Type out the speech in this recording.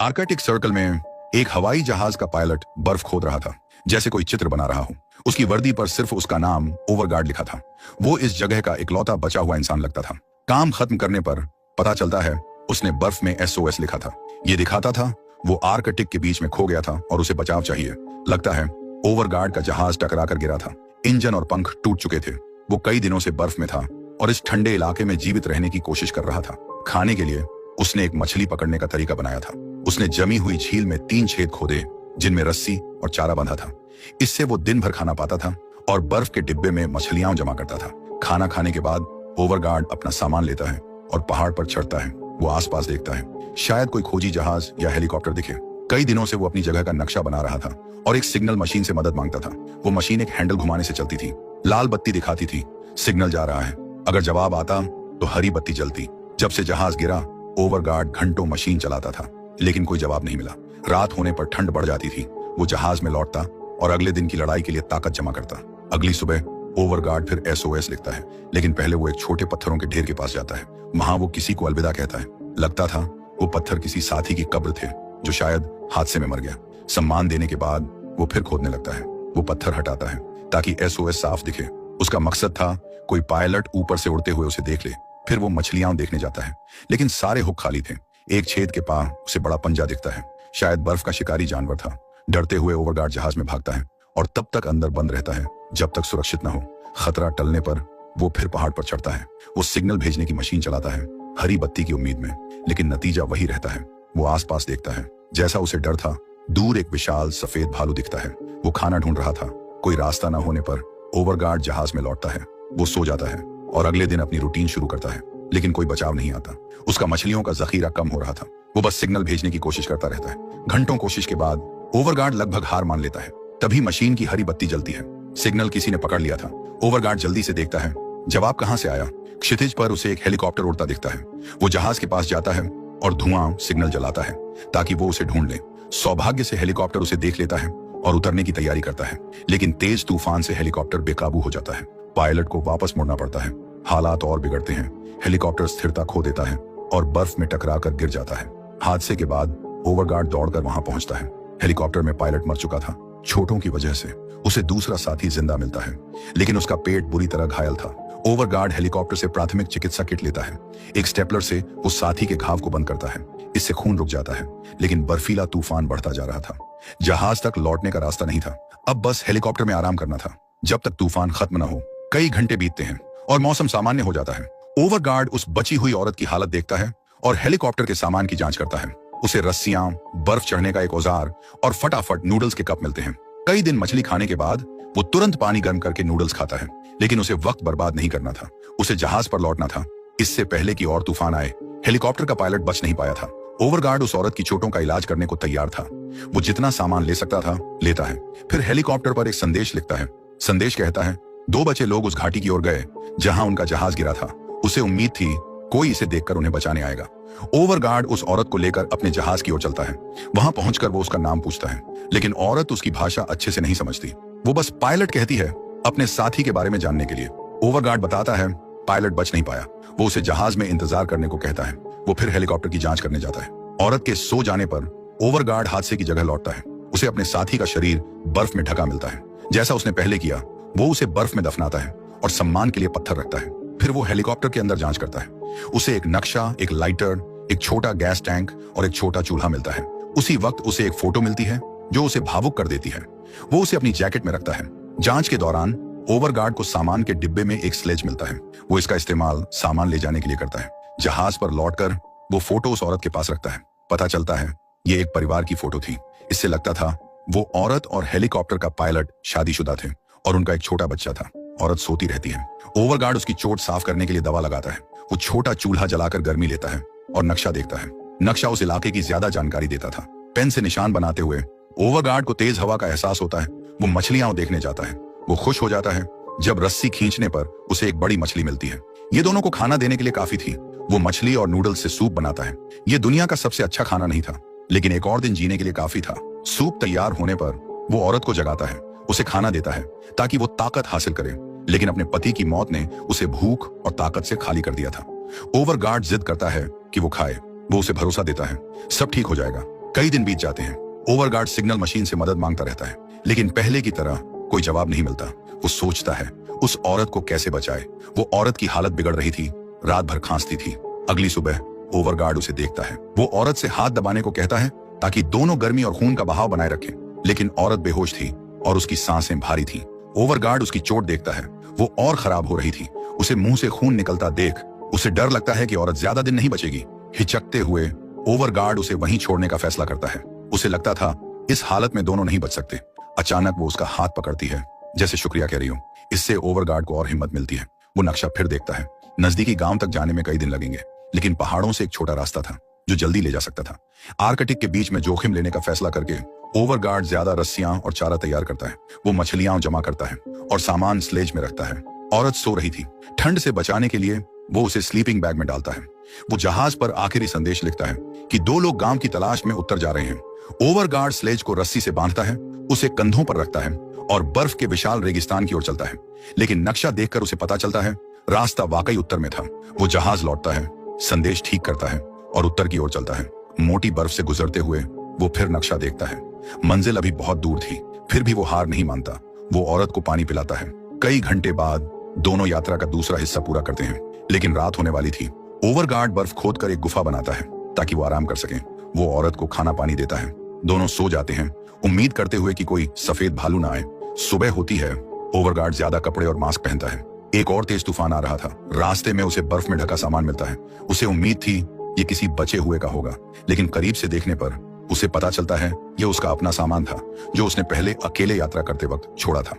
Arctic circle में एक हवाई जहाज का पायलट बर्फ खोद रहा था, जैसे कोई चित्र बना रहा हो। उसकी वर्दी पर सिर्फ उसका नाम ओवरगार्ड लिखा था। वो इस जगह का इकलौता बचा हुआ इंसान लगता था। काम खत्म करने पर पता चलता है उसने बर्फ में SOS लिखा था। ये दिखाता था वो आर्कटिक के बीच में खो गया था और उसे बचाव चाहिए। लगता है ओवरगार्ड का जहाज टकरा कर गिरा था। इंजन और पंख टूट चुके थे। वो कई दिनों से बर्फ में था और इस ठंडे इलाके में जीवित रहने की कोशिश कर रहा था। खाने के लिए उसने एक मछली पकड़ने का तरीका बनाया था। उसने जमी हुई झील में 3 छेद खोदे जिनमें रस्सी और चारा बांधा था। इससे वो दिन भर खाना पाता था और बर्फ के डिब्बे में मछलियां जमा करता था। खाना खाने के बाद ओवरगार्ड अपना सामान लेता है और पहाड़ पर चढ़ता है। वो आसपास देखता है, शायद कोई खोजी जहाज या हेलीकॉप्टर दिखे। कई दिनों से वो अपनी जगह का नक्शा बना रहा था और एक सिग्नल मशीन से मदद मांगता था। वो मशीन एक हैंडल घुमाने से चलती थी। लाल बत्ती दिखाती थी, सिग्नल जा रहा है। अगर जवाब आता तो हरी बत्ती जलती। जब से जहाज गिरा, ओवरगार्ड घंटों मशीन चलाता था, लेकिन कोई जवाब नहीं मिला। रात होने पर ठंड बढ़ जाती थी। वो जहाज में लौटता और अगले दिन की लड़ाई के लिए ताकत जमा करता। अगली सुबह ओवरगार्ड फिर SOS लिखता है, लेकिन पहले वो एक छोटे पत्थरों के ढेर के पास जाता है। वहां वो किसी को अलविदा कहता है। लगता था वो पत्थर किसी साथी की कब्र थे जो शायद हादसे में मर गया। सम्मान देने के बाद वो फिर खोदने लगता है। वो पत्थर हटाता है ताकि SOS साफ दिखे। उसका मकसद था कोई पायलट ऊपर से उड़ते हुए उसे देख ले। फिर वो मछलियां देखने जाता है, लेकिन सारे हुक खाली थे। एक छेद के पास उसे बड़ा पंजा दिखता है, शायद बर्फ का शिकारी जानवर था। डरते हुए ओवरगार्ड जहाज में भागता है और तब तक अंदर बंद रहता है जब तक सुरक्षित न हो। खतरा टलने पर वो फिर पहाड़ पर चढ़ता है। वो सिग्नल भेजने की मशीन चलाता है, हरी बत्ती की उम्मीद में, लेकिन नतीजा वही रहता है। वो आसपास देखता है, जैसा उसे डर था। दूर एक विशाल सफेद भालू दिखता है। वो खाना ढूंढ रहा था। कोई रास्ता न होने पर ओवरगार्ड जहाज में लौटता है। वो सो जाता है और अगले दिन अपनी रूटीन शुरू करता है, लेकिन कोई बचाव नहीं आता। उसका मछलियों का जखीरा कम हो रहा था। वो बस सिग्नल भेजने की कोशिश करता रहता है। घंटों कोशिश के बाद ओवरगार्ड लगभग हार मान लेता है। तभी मशीन की हरी बत्ती जलती है। सिग्नल किसी ने पकड़ लिया था। ओवरगार्ड जल्दी से देखता है, जवाब कहां से आया। क्षितिज पर उसे एक हेलीकॉप्टर उड़ता दिखता है। वो जहाज के पास जाता है और धुआं सिग्नल जलाता है ताकि वो उसे ढूंढ ले। सौभाग्य से हेलीकॉप्टर उसे देख लेता है और उतरने की तैयारी करता है, लेकिन तेज तूफान से हेलीकॉप्टर बेकाबू हो जाता है। पायलट को वापस मुड़ना पड़ता है। हालात और बिगड़ते हैं। हेलीकॉप्टर स्थिरता खो देता है और बर्फ में टकराकर गिर जाता है। हादसे के बाद ओवरगार्ड दौड़कर वहां पहुंचता है। हेलीकॉप्टर में पायलट मर चुका था। चोटों की वजह से उसे दूसरा साथी जिंदा मिलता है, लेकिन उसका पेट बुरी तरह घायल था। ओवरगार्ड हेलीकॉप्टर से प्राथमिक चिकित्सा किट लेता है। एक स्टेपलर से उस साथी के घाव को बंद करता है। इससे खून रुक जाता है, लेकिन बर्फीला तूफान बढ़ता जा रहा था। जहाज तक लौटने का रास्ता नहीं था। अब बस हेलीकॉप्टर में आराम करना था जब तक तूफान खत्म न हो। कई घंटे बीतते हैं और मौसम सामान्य हो जाता है। ओवरगार्ड उस बची हुई औरत की हालत देखता है और हेलीकॉप्टर के सामान की जांच करता है। उसे रस्सियां, बर्फ चढ़ने का एक औजार और फटाफट नूडल्स के कप मिलते हैं। कई दिन मछली खाने के बाद वो तुरंत पानी गर्म करके नूडल्स खाता है, लेकिन उसे वक्त बर्बाद नहीं करना था। उसे जहाज पर लौटना था इससे पहले कि और तूफान आए। हेलीकॉप्टर का पायलट बच नहीं पाया था। ओवरगार्ड उस औरत की चोटों का इलाज करने को तैयार था। वो जितना सामान ले सकता था लेता है। फिर हेलीकॉप्टर पर एक संदेश लिखता है। संदेश कहता है, 2 बचे लोग उस घाटी की ओर गए जहां उनका जहाज गिरा था। उसे उम्मीद थी कोई इसे देखकर उन्हें बचाने आएगा। ओवरगार्ड उस औरत को लेकर अपने जहाज की ओर चलता है। वहां पहुंचकर वो उसका नाम पूछता है, लेकिन औरत उसकी भाषा अच्छे से नहीं समझती। वो बस पायलट कहती है अपने साथी के बारे में जानने के लिए। ओवरगार्ड बताता है पायलट बच नहीं पाया। वो उसे जहाज में इंतजार करने को कहता है। वो फिर हेलीकॉप्टर की जांच करने जाता है। औरत के सो जाने पर ओवरगार्ड हादसे की जगह लौटता है। उसे अपने साथी का शरीर बर्फ में ढका मिलता है। जैसा उसने पहले किया, वो उसे बर्फ में दफनाता है और सम्मान के लिए पत्थर रखता है। फिर वो हेलीकॉप्टर के अंदर जांच करता है। उसे एक नक्शा, एक लाइटर, एक छोटा गैस टैंक और एक छोटा चूल्हा मिलता है। उसी वक्त उसे एक फोटो मिलती है जो उसे भावुक कर देती है। वो उसे अपनी जैकेट में रखता है। जांच के दौरान ओवरगार्ड को सामान के डिब्बे में एक स्लेज मिलता है। वो इसका इस्तेमाल सामान ले जाने के लिए करता है। जहाज पर लौटकर वो फोटो उस औरत के पास रखता है। पता चलता है ये एक परिवार की फोटो थी। इससे लगता था वो औरत और हेलीकॉप्टर का पायलट शादीशुदा थे और उनका एक छोटा बच्चा था। औरत सोती रहती है। ओवरगार्ड उसकी चोट साफ करने के लिए दवा लगाता है। वो छोटा चूल्हा जलाकर गर्मी लेता है और नक्शा देखता है। नक्शा उस इलाके की ज्यादा जानकारी देता था। पेन से निशान बनाते हुए ओवरगार्ड को तेज हवा का एहसास होता है। वो मछलियां देखने जाता है। वो खुश हो जाता है जब रस्सी खींचने पर उसे एक बड़ी मछली मिलती है। ये दोनों को खाना देने के लिए काफी थी। वो मछली और नूडल्स से सूप बनाता है। ये दुनिया का सबसे अच्छा खाना नहीं था, लेकिन एक और दिन जीने के लिए काफी था। सूप तैयार होने पर वो औरत को जगाता है, उसे खाना देता है ताकि वो ताकत हासिल करे, लेकिन अपने पति की मौत ने उसे भूख और ताकत से खाली कर दिया था। ओवरगार्ड जिद करता है कि वो खाए। वो उसे भरोसा देता है सब ठीक हो जाएगा। कई दिन बीत जाते हैं। ओवरगार्ड सिग्नल मशीन से मदद मांगता रहता है, लेकिन पहले की तरह कोई जवाब नहीं मिलता। वो सोचता है उस औरत को कैसे बचाए। वो औरत की हालत बिगड़ रही थी, रात भर खांसती थी। अगली सुबह ओवरगार्ड उसे देखता है। वो औरत से हाथ दबाने को कहता है ताकि दोनों गर्मी और खून का बहाव बनाए रखें, लेकिन औरत बेहोश थी और उसकी सांसें भारी थी। ओवरगार्ड उसकी चोट देखता है, वो और खराब हो रही थी। उसे मुंह से खून निकलता देख उसे डर लगता है कि औरत ज्यादा दिन नहीं बचेगी। हिचकते हुए ओवरगार्ड उसे वहीं छोड़ने का फैसला करता है। उसे लगता था इस हालत में दोनों नहीं बच सकते। अचानक वो उसका हाथ पकड़ती है, जैसे शुक्रिया कह रही हो। इससे ओवरगार्ड को और हिम्मत मिलती है। वो नक्शा फिर देखता है। नजदीकी गांव तक जाने में कई दिन लगेंगे, लेकिन पहाड़ों से एक छोटा रास्ता था जो जल्दी ले जा सकता था। आर्कटिक के बीच में जोखिम लेने का फैसला करके ओवरगार्ड ज्यादा रस्सियां और चारा तैयार करता है। वो मछलियां जमा करता है और सामान स्लेज में रखता है। औरत सो रही थी। ठंड से बचाने के लिए वो उसे स्लीपिंग बैग में डालता है। वो जहाज पर आखिरी संदेश लिखता है कि 2 लोग गांव की तलाश में उत्तर जा रहे हैं। ओवरगार्ड स्लेज को रस्सी से बांधता है, उसे कंधों पर रखता है और बर्फ के विशाल रेगिस्तान की ओर चलता है। लेकिन नक्शा देखकर उसे पता चलता है रास्ता वाकई उत्तर में था। वो जहाज लौटता है, संदेश ठीक करता है और उत्तर की ओर चलता है। मोटी बर्फ से गुजरते हुए वो फिर नक्शा देखता है। मंजिल अभी बहुत दूर थी, फिर भी वो हार नहीं मानता। वो औरत को पानी पिलाता है। कई घंटे बाद दोनों यात्रा का दूसरा हिस्सा पूरा करते हैं, लेकिन रात होने वाली थी। ओवरगार्ड बर्फ खोदकर एक गुफा बनाता है ताकि वो आराम कर सके। वो औरत को खाना पानी देता है। दोनों सो जाते हैं, उम्मीद करते हुए कि कोई सफेद भालू ना आए। सुबह होती है। ओवरगार्ड ज्यादा कपड़े और मास्क पहनता है। एक और तेज तूफान आ रहा था। रास्ते में उसे बर्फ में ढका सामान मिलता है। उसे उम्मीद थी ये किसी बचे हुए का होगा, लेकिन करीब से देखने पर उसे पता चलता है ये उसका अपना सामान था जो उसने पहले अकेले यात्रा करते वक्त छोड़ा था।